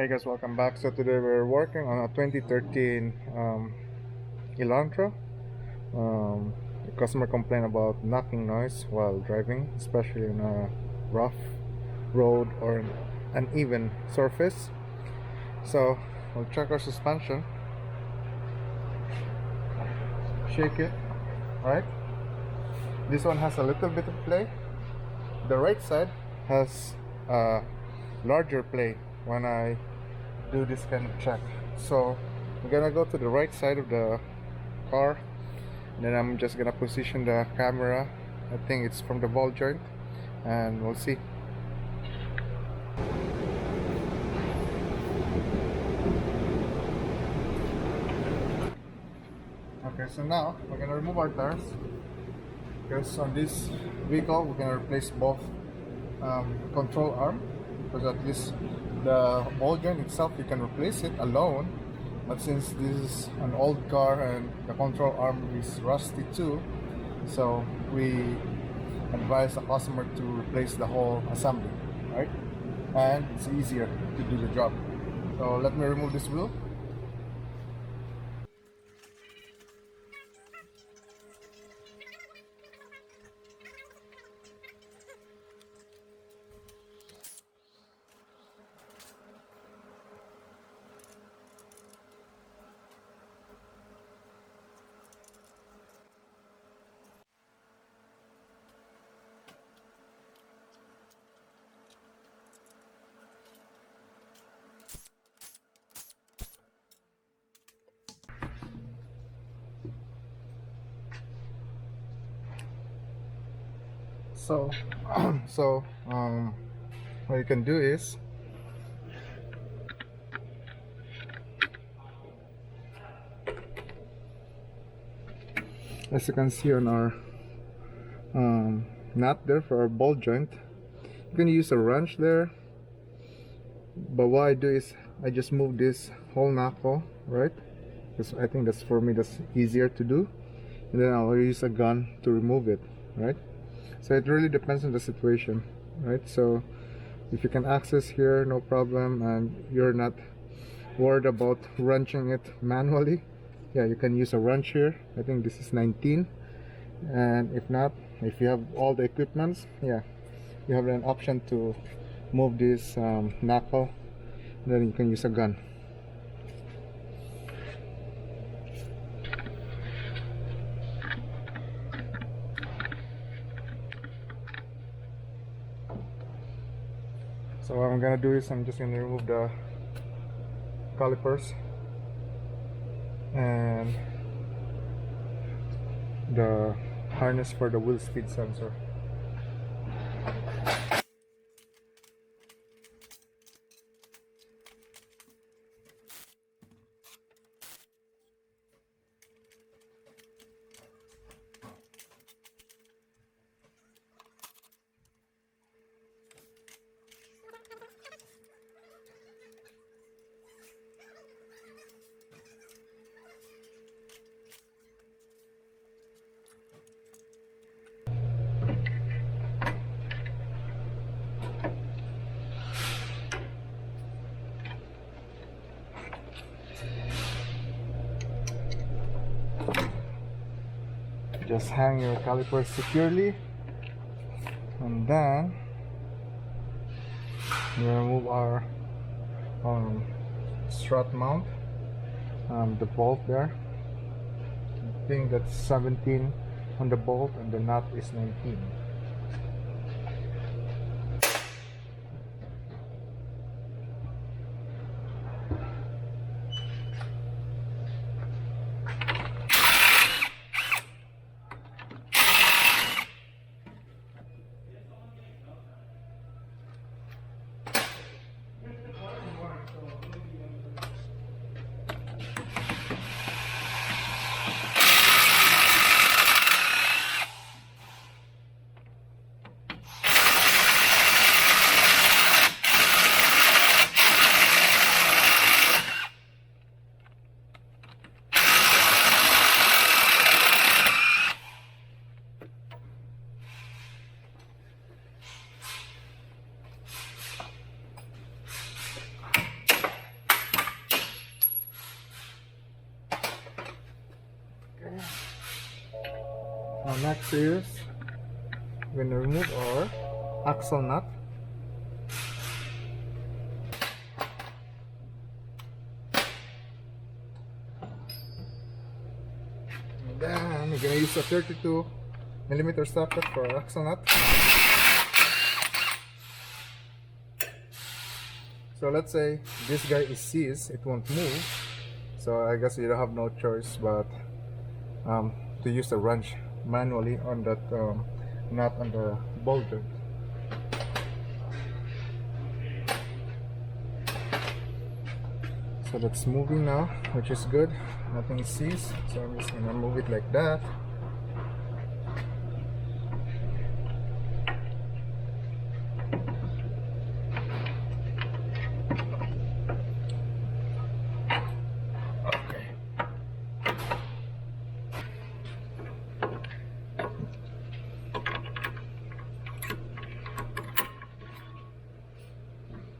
Hey guys, welcome back. So today we're working on a 2013 Elantra. The customer complained about knocking noise while driving, especially in a rough road or an uneven surface. So we'll check our suspension, shake it, right? This one has a little bit of play. The right side has a larger play when I do this kind of check. So I'm gonna go to the right side of the car, and then I'm just gonna position the camera. I think it's from the ball joint, and we'll see. Okay, so now we're gonna remove our tires, because on this vehicle we're gonna replace both control arm, because at least the ball joint itself you can replace it alone, but since this is an old car and the control arm is rusty too, so we advise the customer to replace the whole assembly, right? And it's easier to do the job. So let me remove this wheel. So, what you can do is, as you can see on our nut there for our ball joint, you can use a wrench there. But what I do is I just move this whole knuckle, right? Because I think that's, for me, that's easier to do. And then I'll use a gun to remove it, right? So it really depends on the situation, right? So if you can access here, no problem, and you're not worried about wrenching it manually, yeah, you can use a wrench here. I think this is 19. And if not, if you have all the equipments, yeah, you have an option to move this knuckle, then you can use a gun. So what I'm gonna do is I'm just gonna remove the calipers and the harness for the wheel speed sensor. Just hang your calipers securely, and then we remove our strut mount, the bolt there. I think that's 17 on the bolt and the nut is 19. next is we're gonna remove our axle nut. And then we're gonna use a 32mm socket for our axle nut. So let's say this guy is seized, it won't move. So I guess you don't have no choice but to use the wrench manually on that nut on the ball joint. So that's moving now, which is good. Nothing is seized. So I'm just gonna move it like that.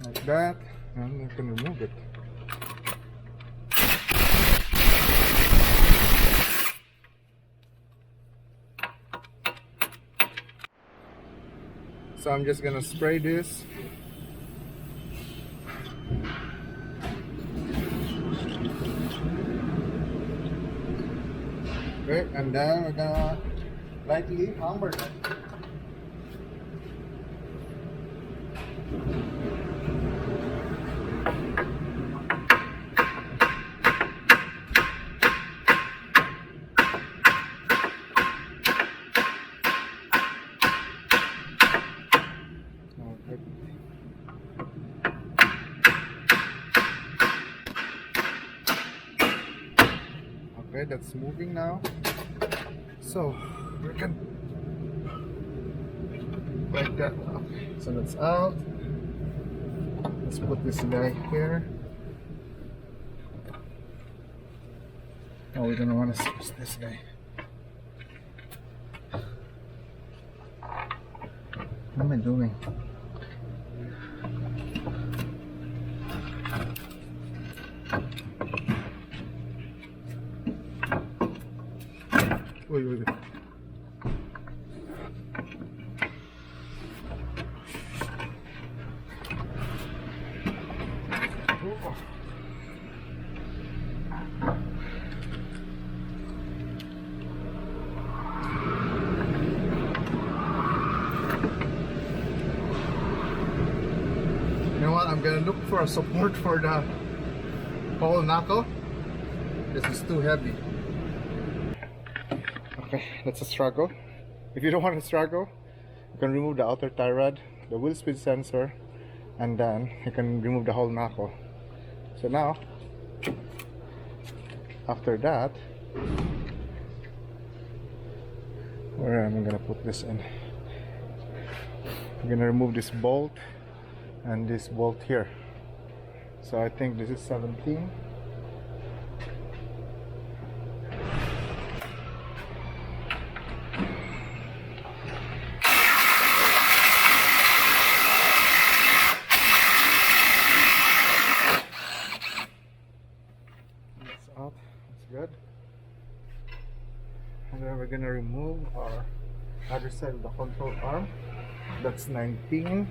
Like that, and you can remove it. So I'm just gonna spray this. Okay, and then we're gonna lightly hammer it. Okay, that's moving now. So we can like that. Okay, so that's out. Let's put this guy here. Oh, we don't want to use this guy. What am I doing? Wait. You know what? I'm gonna look for a support for the whole knuckle. This is too heavy. Okay, that's a struggle. If you don't want to struggle, you can remove the outer tie rod, the wheel speed sensor, and then you can remove the whole knuckle. So now, after that, where am I gonna put this in? I'm gonna remove this bolt and this bolt here. So I think this is 17. Good. And then we're gonna remove our other side of the control arm. That's 19.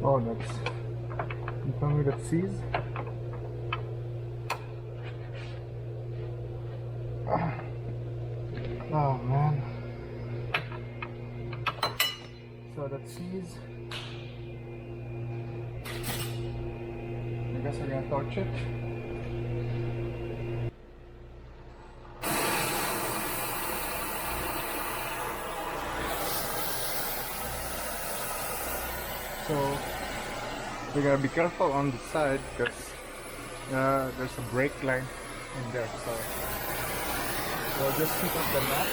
Oh, that's. You tell me that sees? Oh man. So that sees. I guess we're gonna torch it. So we gotta be careful on the side because there's a brake line in there, so we'll just pick up the nut.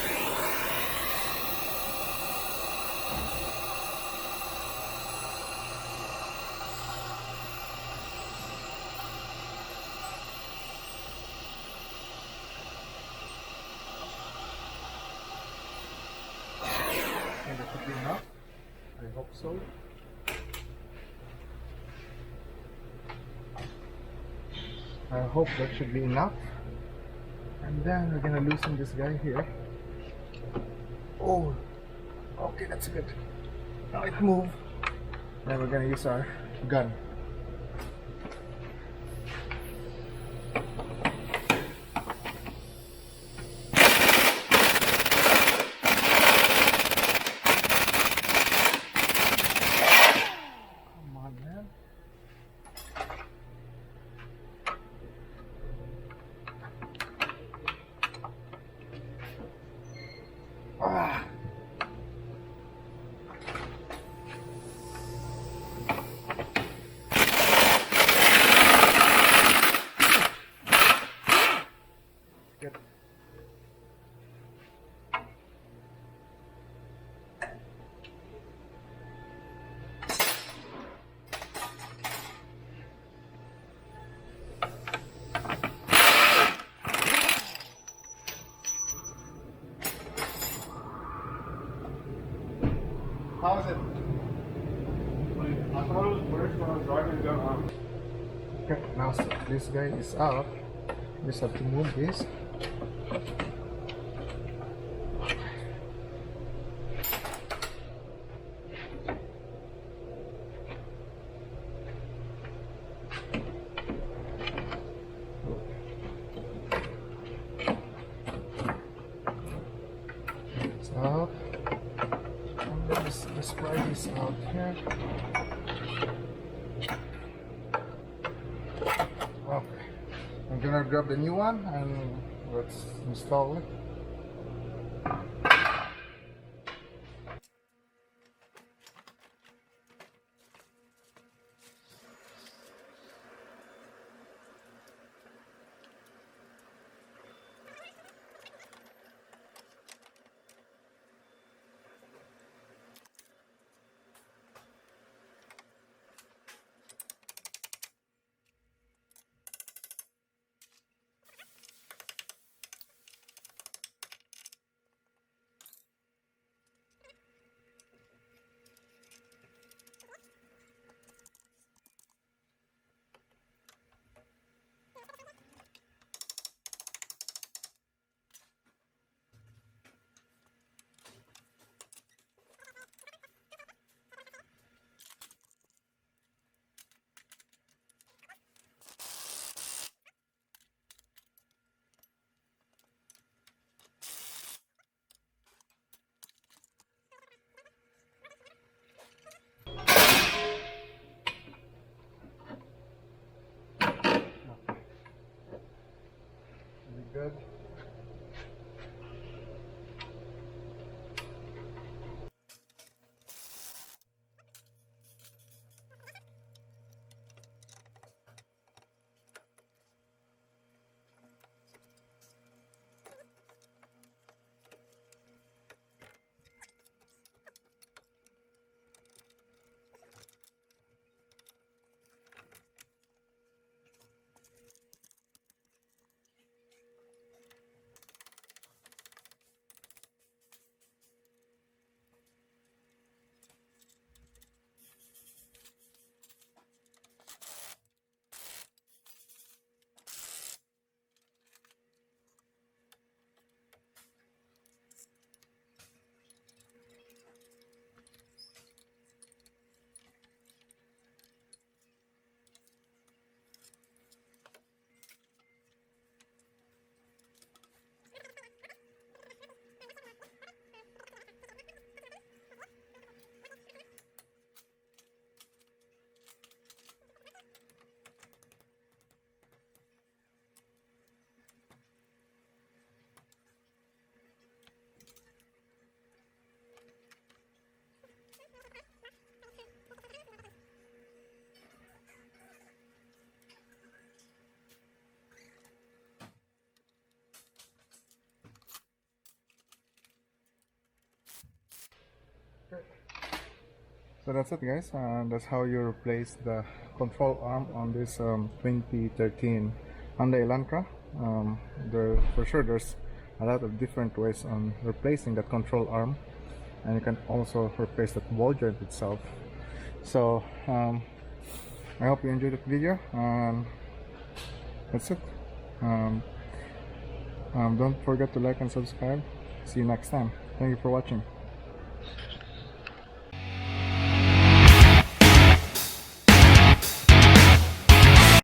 And that should be enough. I hope so. I hope that should be enough. And then we're gonna loosen this guy here. Oh, okay, that's good. Now it moved. Then we're gonna use our gun. Come on, man. Ah. Good. How is it? I thought it was worse when I was driving down. Okay, now this guy is out. Just have to move this. It's out. And then the sprite is out here. Okay. I'm gonna grab the new one and let's install it. Good. So that's it, guys. That's how you replace the control arm on this 2013 Hyundai Elantra. For sure there's a lot of different ways on replacing that control arm, and you can also replace that ball joint itself. So I hope you enjoyed the video, and that's it. Don't forget to like and subscribe. See you next time. Thank you for watching.